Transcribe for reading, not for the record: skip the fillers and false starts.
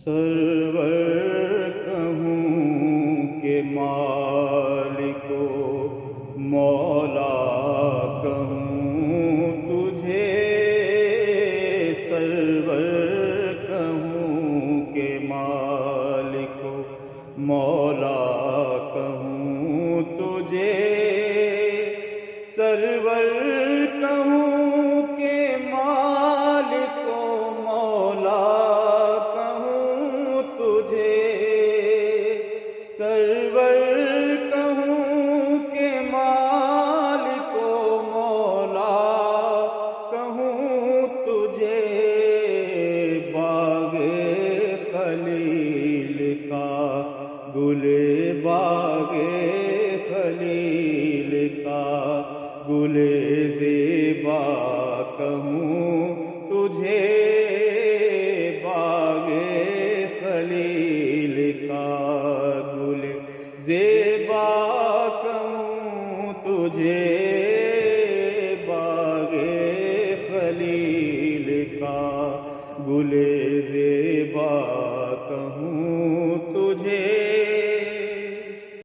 سرور کہوں کہ مالک و مولا کہوں تجھے، سرور کہوں کہ مالک و مولا کہوں تجھے، سرور کہوں کہ مالک و مولا کہوں تجھے، سرور کہوں کہ مالک و مولا کہوں تجھے، باغ خلیل کا گل باغ خلیل کا گل زیبا کہوں تجھے، باغ خلیل کا گل زیبا کہوں تجھے، باغ خلیل کا گل زیبا کہوں